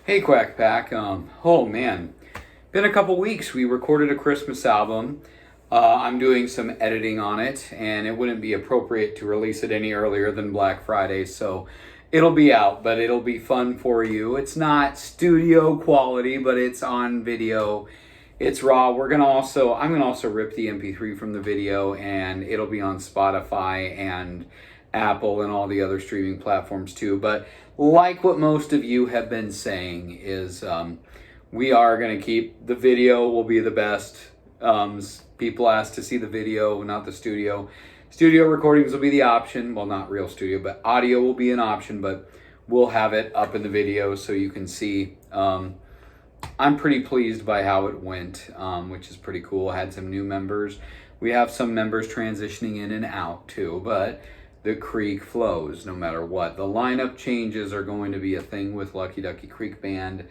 Hey Quack Pack, oh man, been a couple weeks. We recorded a Christmas album. I'm doing some editing on it, and it wouldn't be appropriate to release it any earlier than Black Friday, so it'll be out, but it'll be fun for you. It's not studio quality, but it's on video. It's raw. I'm gonna also rip the MP3 from the video, and it'll be on Spotify and Apple and all the other streaming platforms too. But like what most of you have been saying is we are going to keep the video will be the best. People ask to see the video, not the studio. Studio recordings will be the option. Well, not real studio, but audio will be an option, but we'll have it up in the video so you can see. I'm pretty pleased by how it went, which is pretty cool. I had some new members. We have some members transitioning in and out too, but the creek flows no matter what. The lineup changes are going to be a thing with Lucky Ducky Creek Band.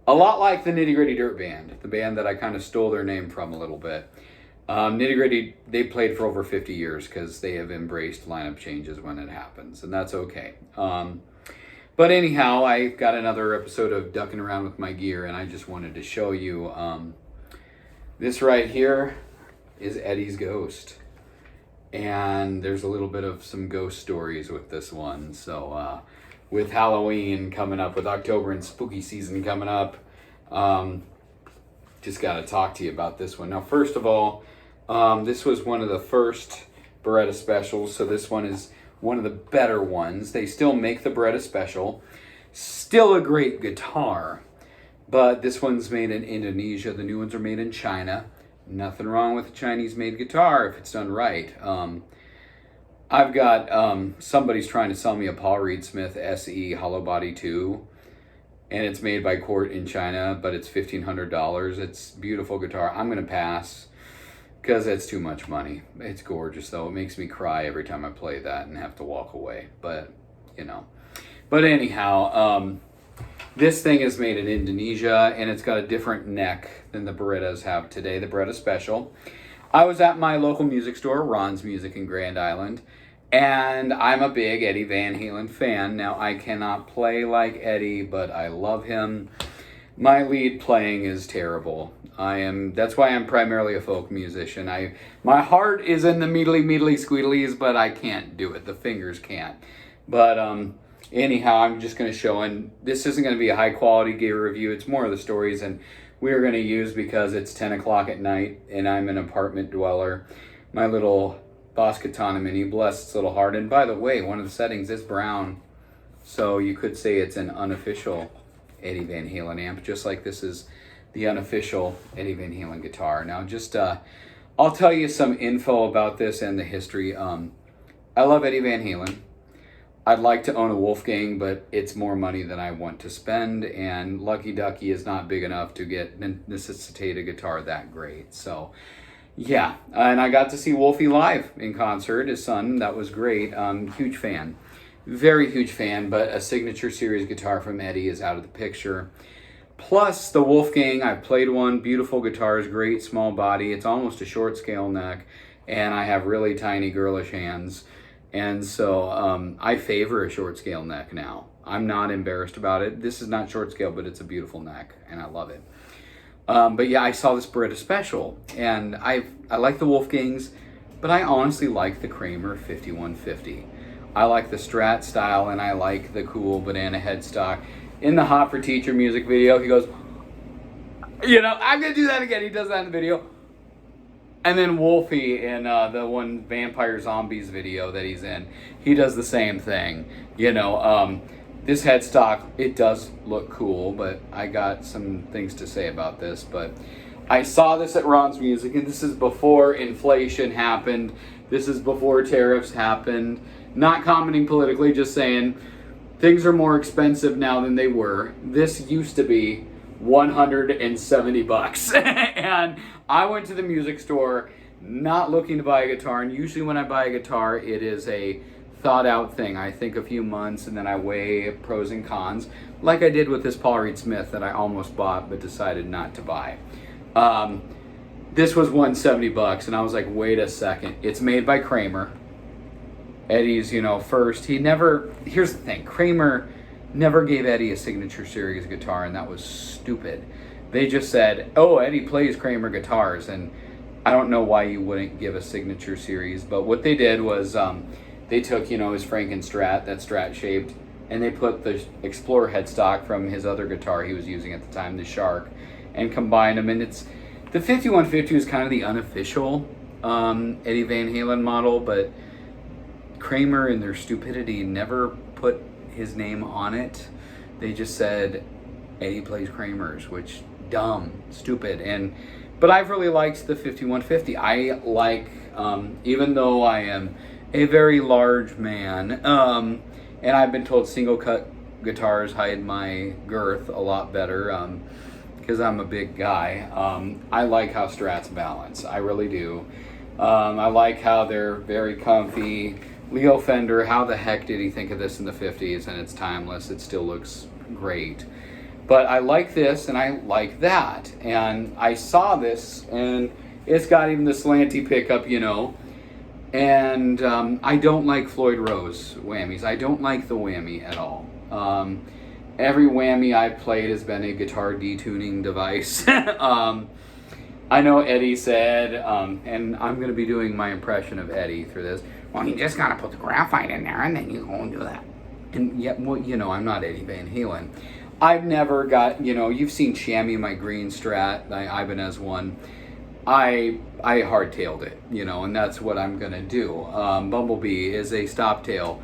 A lot like the Nitty Gritty Dirt Band, the band that I kind of stole their name from a little bit. Nitty Gritty, they played for over 50 years because they have embraced lineup changes when it happens, and that's okay. But anyhow, I got another episode of Ducking Around with My Gear, and I just wanted to show you this right here is Eddie's Ghost. And there's a little bit of some ghost stories with this one. So with Halloween coming up, with October and spooky season coming up, just got to talk to you about this one. Now, first of all, this was one of the first Beretta specials. So this one is one of the better ones. They still make the Beretta special. Still a great guitar. But this one's made in Indonesia. The new ones are made in China. Nothing wrong with a Chinese-made guitar if it's done right. I've got somebody's trying to sell me a Paul Reed Smith SE Hollow Body 2, and it's made by Court in China, but it's $1,500. It's a beautiful guitar. I'm going to pass because it's too much money. It's gorgeous, though. It makes me cry every time I play that and have to walk away, but, you know. But anyhow, this thing is made in Indonesia, and it's got a different neck than the Berettas have today, the Beretta Special. I was at my local music store, Ron's Music in Grand Island, and I'm a big Eddie Van Halen fan. Now, I cannot play like Eddie, but I love him. My lead playing is terrible. That's why I'm primarily a folk musician. My heart is in the meedly squeedlies, but I can't do it. The fingers can't. But, anyhow, I'm just going to show, and this isn't going to be a high quality gear review. It's more of the stories, and we're going to use, because it's 10 o'clock at night and I'm an apartment dweller, my little Boss Katana Mini, bless its little heart. And by the way, one of the settings is brown, so you could say it's an unofficial Eddie Van Halen amp, just like this is the unofficial Eddie Van Halen guitar. Now, just I'll tell you some info about this and the history. I love Eddie Van Halen. I'd like to own a Wolfgang, but it's more money than I want to spend, and Lucky Ducky is not big enough to necessitate a guitar that great. So, yeah, and I got to see Wolfie live in concert, his son. That was great. Huge fan, very huge fan, but a signature series guitar from Eddie is out of the picture. Plus, the Wolfgang, I've played one, beautiful guitars, great small body. It's almost a short scale neck, and I have really tiny girlish hands. And so I favor a short scale neck now. I'm not embarrassed about it. This is not short scale, but it's a beautiful neck, and I love it. But yeah, I saw this Beretta Special, and I like the Wolfgangs, but I honestly like the Kramer 5150. I like the Strat style, and I like the cool banana headstock. In the Hot for Teacher music video, he goes, I'm going to do that again. He does that in the video. And then Wolfie in the one Vampire Zombies video that he's in, he does the same thing. This headstock, it does look cool, but I got some things to say about this. But I saw this at Ron's Music, and this is before inflation happened. This is before tariffs happened. Not commenting politically, just saying things are more expensive now than they were. This used to be $170. And I went to the music store not looking to buy a guitar, and usually when I buy a guitar, it is a thought out thing. I think a few months and then I weigh pros and cons, like I did with this Paul Reed Smith that I almost bought but decided not to buy. This was $170, and I was like, wait a second, it's made by Kramer. Eddie's, first. Here's the thing, Kramer never gave Eddie a signature series guitar, and that was stupid. They just said, oh, Eddie plays Kramer guitars, and I don't know why you wouldn't give a signature series, but what they did was they took, you know, his Franken Strat, that Strat shaped, and they put the Explorer headstock from his other guitar he was using at the time, the Shark, and combined them. And it's the 5150 is kind of the unofficial Eddie Van Halen model, but Kramer in their stupidity never put his name on it. They just said Eddie plays Kramer's, which dumb, stupid. But I've really liked the 5150. I like, even though I am a very large man, and I've been told single cut guitars hide my girth a lot better because I'm a big guy. I like how Strats balance. I really do. I like how they're very comfy. Leo Fender, how the heck did he think of this in the 50s? And it's timeless. It still looks great. But I like this and I like that. And I saw this and it's got even the slanty pickup, you know. And I don't like Floyd Rose whammies. I don't like the whammy at all. Every whammy I've played has been a guitar detuning device. I know Eddie said, and I'm going to be doing my impression of Eddie through this, well, you just got to put the graphite in there and then you go and do that. And yet, well, you know, I'm not Eddie Van Halen. I've never got, you know, you've seen Chamois, my green Strat, the Ibanez one. I hardtailed it, you know, and that's what I'm going to do. Bumblebee is a stop tail.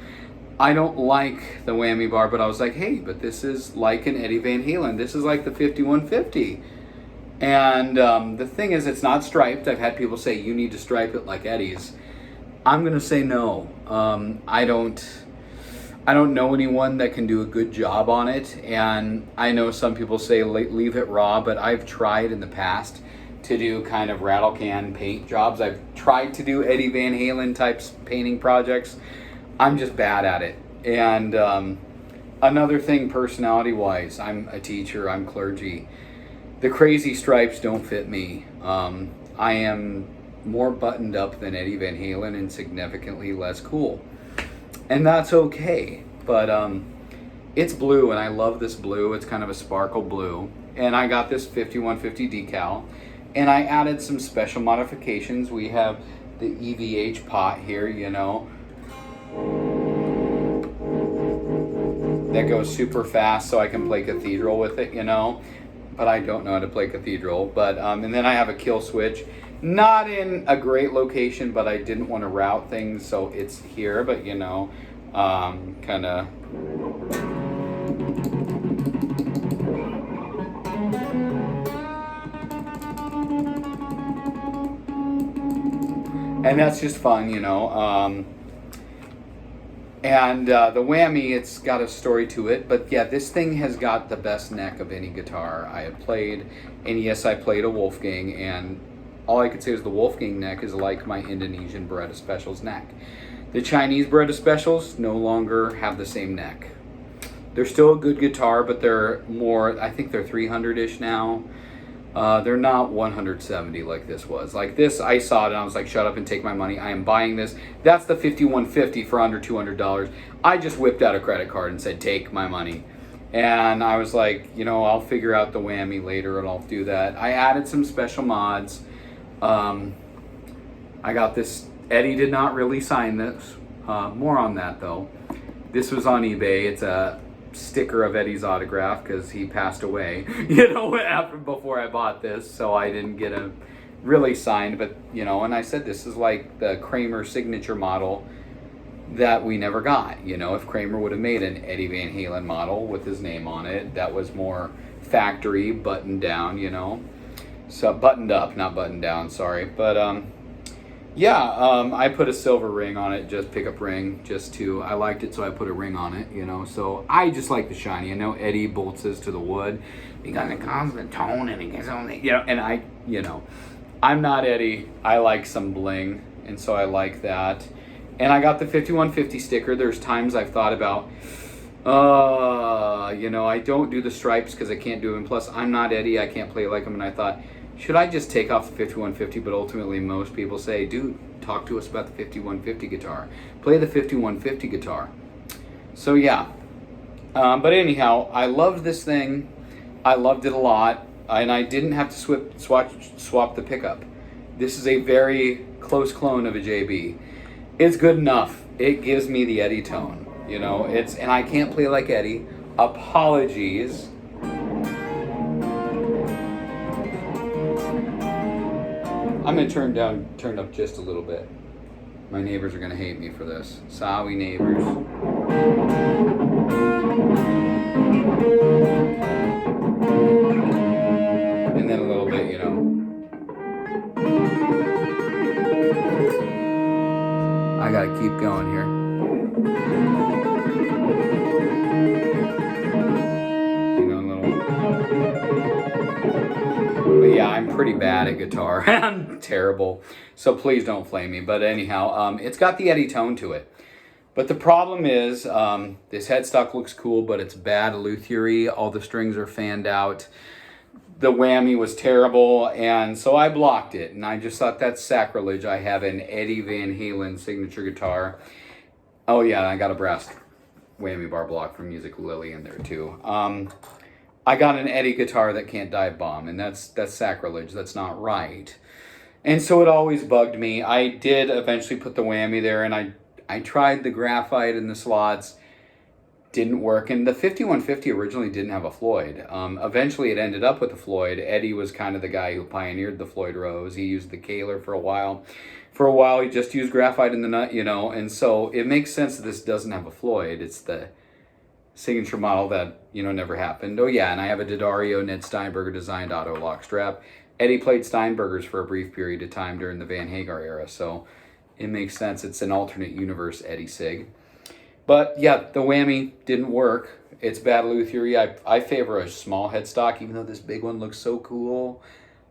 I don't like the whammy bar, but I was like, hey, but this is like an Eddie Van Halen. This is like the 5150. And the thing is, it's not striped. I've had people say, you need to stripe it like Eddie's. I'm going to say no. I don't know anyone that can do a good job on it. And I know some people say leave it raw, but I've tried in the past to do kind of rattle can paint jobs. I've tried to do Eddie Van Halen types painting projects. I'm just bad at it. And another thing, personality wise, I'm a teacher, I'm clergy. The crazy stripes don't fit me. I am more buttoned up than Eddie Van Halen and significantly less cool. And that's okay. But it's blue and I love this blue. It's kind of a sparkle blue. And I got this 5150 decal. And I added some special modifications. We have the EVH pot here, you know, that goes super fast so I can play Cathedral with it, you know, but I don't know how to play Cathedral. But and then I have a kill switch, not in a great location, but I didn't want to route things, so it's here, but you know, kind of. And that's just fun, you know. And the whammy, it's got a story to it. But yeah, this thing has got the best neck of any guitar I have played. And yes, I played a Wolfgang. And all I could say is the Wolfgang neck is like my Indonesian Beretta Specials neck. The Chinese Beretta Specials no longer have the same neck. They're still a good guitar, but they're more, I think they're 300-ish now. They're not 170 like this was. Like this, I saw it and I was like, shut up and take my money. I am buying this. That's the 5150 for under $200. I just whipped out a credit card and said, take my money. And I was like, you know, I'll figure out the whammy later and I'll do that. I added some special mods. I got this. Eddie did not really sign this. More on that though. This was on eBay. It's a sticker of Eddie's autograph because he passed away, you know, before I bought this, so I didn't get a really signed. But you know, and I said this is like the Kramer signature model that we never got. You know, if Kramer would have made an Eddie Van Halen model with his name on it, that was more factory, buttoned down, you know, so buttoned up, not buttoned down, sorry. But yeah, I put a silver ring on it, just pickup ring, just to, I liked it, so I put a ring on it, you know, so I just like the shiny. I know Eddie bolts this to the wood because it comes with tone and it gets on the, you know, and I, you know, I'm not Eddie. I like some bling, and so I like that. And I got the 5150 sticker. There's times I've thought about, you know, I don't do the stripes because I can't do them. Plus, I'm not Eddie. I can't play like him, and I thought, should I just take off the 5150? But ultimately, most people say, dude, talk to us about the 5150 guitar. Play the 5150 guitar. So yeah, But anyhow, I loved this thing. I loved it a lot, and I didn't have to swap the pickup. This is a very close clone of a JB. It's good enough. It gives me the Eddie tone, you know. And I can't play like Eddie. Apologies. I'm gonna turn up just a little bit. My neighbors are gonna hate me for this. Sorry, neighbors. And then a little bit, you know. I gotta keep going here. You know, a little. But yeah, I'm pretty bad at guitar. I'm terrible. So please don't flame me. But anyhow, it's got the Eddie tone to it. But the problem is, this headstock looks cool, but it's bad luthiery. All the strings are fanned out. The whammy was terrible, and so I blocked it. And I just thought that's sacrilege. I have an Eddie Van Halen signature guitar. Oh yeah, and I got a brass whammy bar block from Musiclily in there too. I got an Eddie guitar that can't dive bomb, and that's sacrilege. That's not right. And so it always bugged me. I did eventually put the whammy there, and I tried the graphite in the slots. Didn't work. And the 5150 originally didn't have a Floyd. Eventually it ended up with a Floyd. Eddie was kind of the guy who pioneered the Floyd Rose. He used the Kaler for a while. For a while he just used graphite in the nut, you know, and so it makes sense that this doesn't have a Floyd. It's the signature model that, you know, never happened. Oh yeah, and I have a D'Addario Ned Steinberger designed auto lock strap. Eddie played Steinbergers for a brief period of time during the Van Hagar era, so it makes sense. It's an alternate universe Eddie Sig. But yeah, the whammy didn't work. It's bad luthiery. I favor a small headstock, even though this big one looks so cool.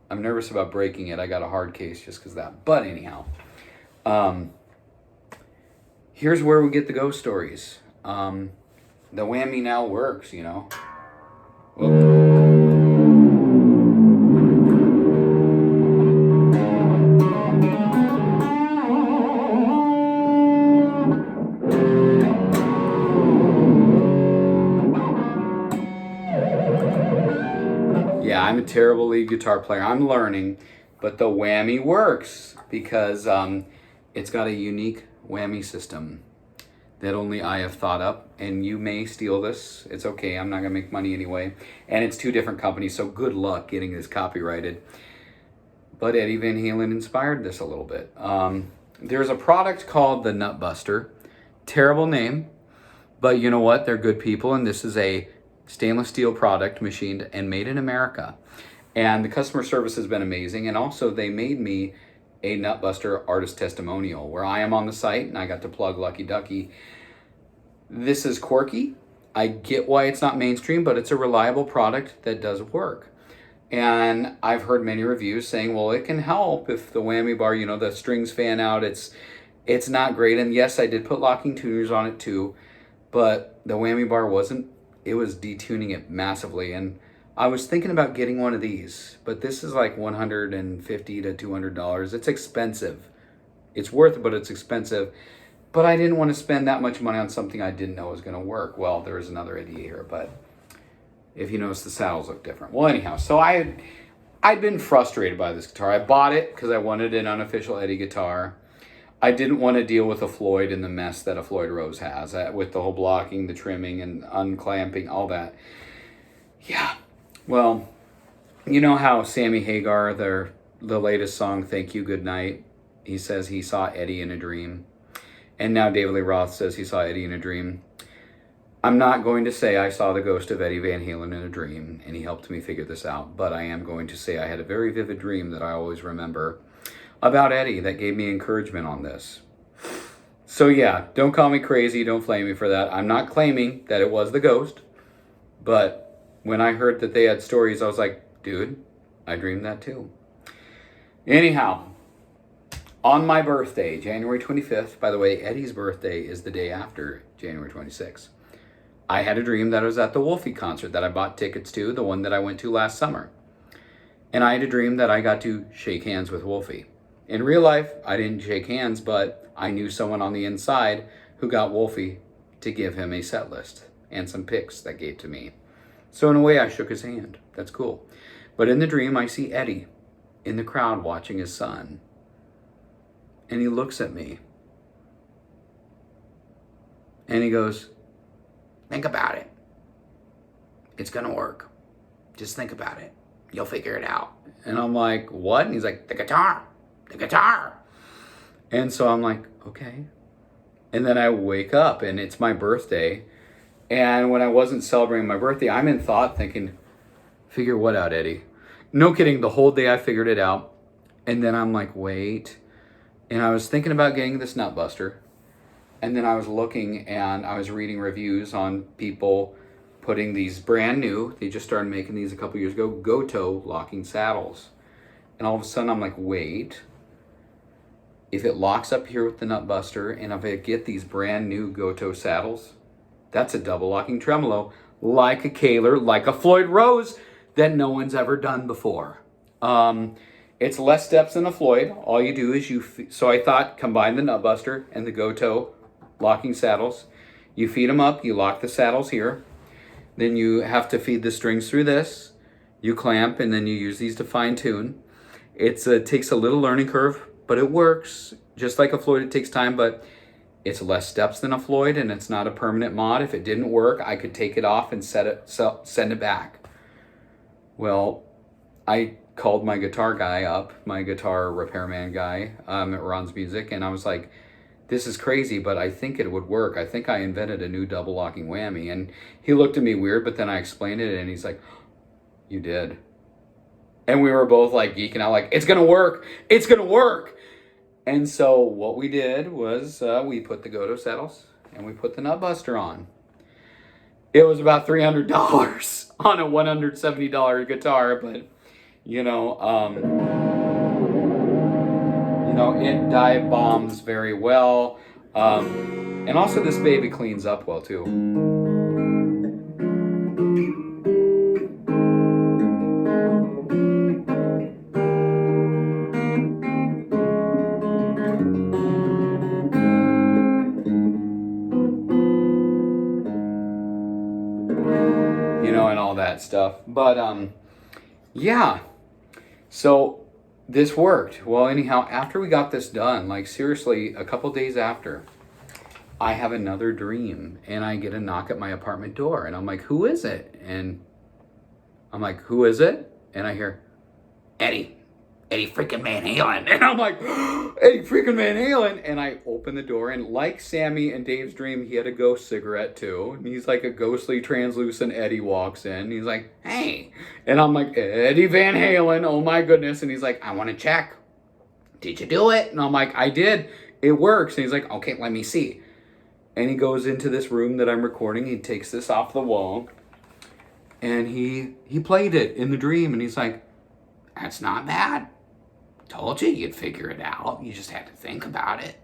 I'm nervous about breaking it. I got a hard case just because of that. But anyhow, here's where we get the ghost stories. The whammy now works, you know. Whoop. Yeah, I'm a terrible lead guitar player. I'm learning, but the whammy works because it's got a unique whammy system that only I have thought up, and you may steal this. It's okay, I'm not gonna make money anyway. And it's two different companies, so good luck getting this copyrighted. But Eddie Van Halen inspired this a little bit. There's a product called the NutBuster. Terrible name, but you know what? They're good people, and this is a stainless steel product machined and made in America. And the customer service has been amazing. And also they made me a NutBuster artist testimonial where I am on the site and I got to plug Lucky Ducky. This is quirky. I get why it's not mainstream, but it's a reliable product that does work. And I've heard many reviews saying, well, it can help if the whammy bar, you know, the strings fan out. It's not great. And yes, I did put locking tuners on it too, but the whammy bar it was detuning it massively. And I was thinking about getting one of these, but this is like $150 to $200. It's expensive. It's worth it, but it's expensive. But I didn't want to spend that much money on something I didn't know was going to work. Well, there is another idea here, but if you notice, the saddles look different. Well, anyhow, so I'd been frustrated by this guitar. I bought it because I wanted an unofficial Eddie guitar. I didn't want to deal with a Floyd in the mess that a Floyd Rose has, with the whole blocking, the trimming, and unclamping, all that. Yeah, well, you know how Sammy Hagar, the latest song, Thank You, Good Night, he says he saw Eddie in a dream. And now David Lee Roth says he saw Eddie in a dream. I'm not going to say I saw the ghost of Eddie Van Halen in a dream, and he helped me figure this out, but I am going to say I had a very vivid dream that I always remember about Eddie that gave me encouragement on this. So yeah, don't call me crazy, don't flame me for that. I'm not claiming that it was the ghost, but when I heard that they had stories, I was like, dude, I dreamed that too. Anyhow, on my birthday, January 25th, by the way, Eddie's birthday is the day after January 26th. I had a dream that I was at the Wolfie concert that I bought tickets to, the one that I went to last summer. And I had a dream that I got to shake hands with Wolfie. In real life, I didn't shake hands, but I knew someone on the inside who got Wolfie to give him a set list. and some picks that gave to me. So in a way, I shook his hand. That's cool. But in the dream, I see Eddie in the crowd watching his son. And he looks at me. And he goes, think about it. It's going to work. Just think about it. You'll figure it out. And I'm like, what? And he's like, the guitar. The guitar. And so I'm like, okay. And then I wake up and it's my birthday. And when I wasn't celebrating my birthday, I'm in thought thinking, figure what out, Eddie? No kidding, the whole day I figured it out. And then I'm like, wait. And I was thinking about getting this NutBuster. And then I was looking and I was reading reviews on people putting these brand new, they just started making these a couple years ago, Gotoh locking saddles. And all of a sudden I'm like, wait. If it locks up here with the NutBuster and if I get these brand new Gotoh saddles, that's a double locking tremolo, like a Kaler, like a Floyd Rose, that no one's ever done before. It's less steps than a Floyd. All you do is so I thought combine the NutBuster and the Gotoh locking saddles. You feed them up, you lock the saddles here. Then you have to feed the strings through this. You clamp and then you use these to fine tune. It takes a little learning curve, but it works. Just like a Floyd, it takes time, but it's less steps than a Floyd and it's not a permanent mod. If it didn't work, I could take it off and send it back. Well, I called my guitar guy up, my guitar repairman guy at Ron's Music, and I was like, this is crazy, but I think it would work. I think I invented a new double locking whammy. And he looked at me weird, but then I explained it and he's like, you did. And we were both like geeking out like, it's gonna work, it's gonna work. And so what we did was we put the Gotoh saddles and we put the NutBuster on. It was about $300 on a $170 guitar, but it dive bombs very well. And also this baby cleans up well too. And all that stuff. But yeah. So this worked. Well, anyhow, after we got this done, like seriously, a couple days after, I have another dream and I get a knock at my apartment door and I'm like, who is it? And I'm like, who is it? And I hear, Eddie freaking Van Halen. And I'm like, Eddie freaking Van Halen. And I open the door and like Sammy and Dave's dream, he had a ghost cigarette too. And he's like a ghostly translucent Eddie walks in. And he's like, hey. And I'm like, Eddie Van Halen. Oh my goodness. And he's like, I want to check. Did you do it? And I'm like, I did. It works. And he's like, okay, let me see. And he goes into this room that I'm recording. He takes this off the wall. And he played it in the dream. And he's like, that's not bad. Told you you'd figure it out. You just had to think about it.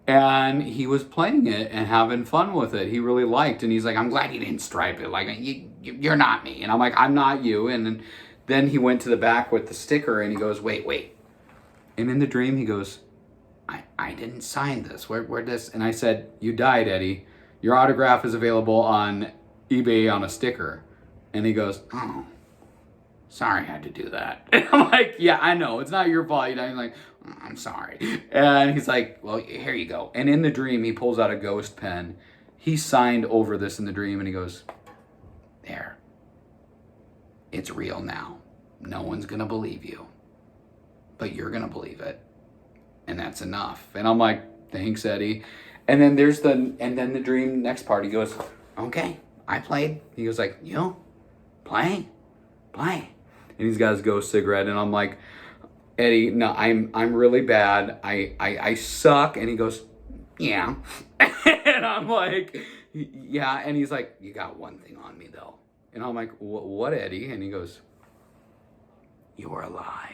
And he was playing it and having fun with it. He really liked. And he's like, I'm glad you didn't stripe it. Like, you're not me. And I'm like, I'm not you. And then he went to the back with the sticker and he goes, wait. And in the dream, he goes, I didn't sign this. Where'd this? And I said, you died, Eddie. Your autograph is available on eBay on a sticker. And he goes, oh. Sorry I had to do that. And I'm like, yeah, I know. It's not your fault. He's like, I'm sorry. And he's like, well, here you go. And in the dream, he pulls out a ghost pen. He signed over this in the dream, and he goes, there. It's real now. No one's going to believe you. But you're going to believe it. And that's enough. And I'm like, thanks, Eddie. And then then the dream next part, he goes, okay, I played. He goes like, you play. And he's got his ghost cigarette, and I'm like, Eddie, no, I'm really bad. I suck. And he goes, yeah. And I'm like, yeah. And he's like, you got one thing on me though. And I'm like, what, Eddie? And he goes, you're alive.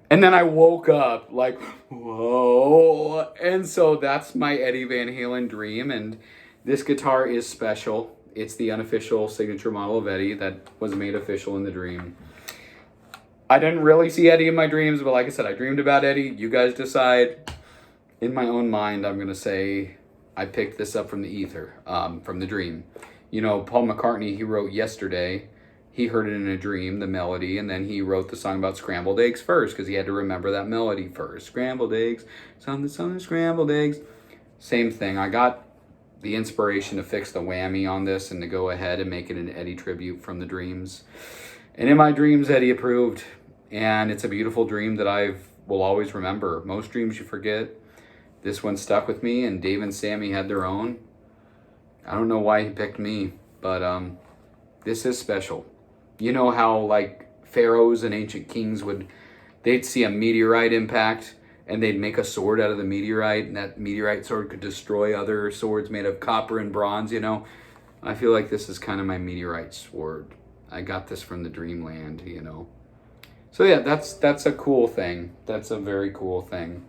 And then I woke up like, whoa. And so that's my Eddie Van Halen dream. And this guitar is special. It's the unofficial signature model of Eddie that was made official in the dream. I didn't really see Eddie in my dreams, but like I said, I dreamed about Eddie. You guys decide. In my own mind, I'm going to say I picked this up from the ether, from the dream. You know, Paul McCartney, he wrote Yesterday. He heard it in a dream, the melody, and then he wrote the song about scrambled eggs first because he had to remember that melody first. Scrambled eggs, something, something, scrambled eggs. Same thing. I got the inspiration to fix the whammy on this and to go ahead and make it an Eddie tribute from the dreams. And in my dreams, Eddie approved. And it's a beautiful dream that I will always remember. Most dreams you forget. This one stuck with me, and Dave and Sammy had their own. I don't know why he picked me, but this is special. You know how like pharaohs and ancient kings they'd see a meteorite impact and they'd make a sword out of the meteorite, and that meteorite sword could destroy other swords made of copper and bronze, you know? I feel like this is kind of my meteorite sword. I got this from the dreamland, you know? So yeah, that's a cool thing. That's a very cool thing.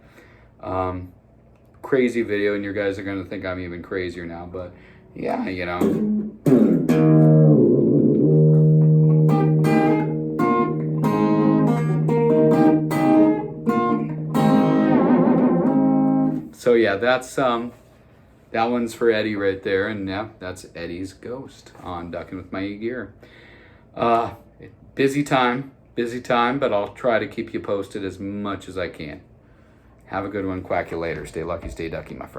Crazy video, and you guys are going to think I'm even crazier now, but yeah, you know. So yeah, that's that one's for Eddie right there, and yeah, that's Eddie's Ghost on Duckin' with My Gear. Busy time, but I'll try to keep you posted as much as I can. Have a good one. Quack you later. Stay lucky, stay ducky, my friend.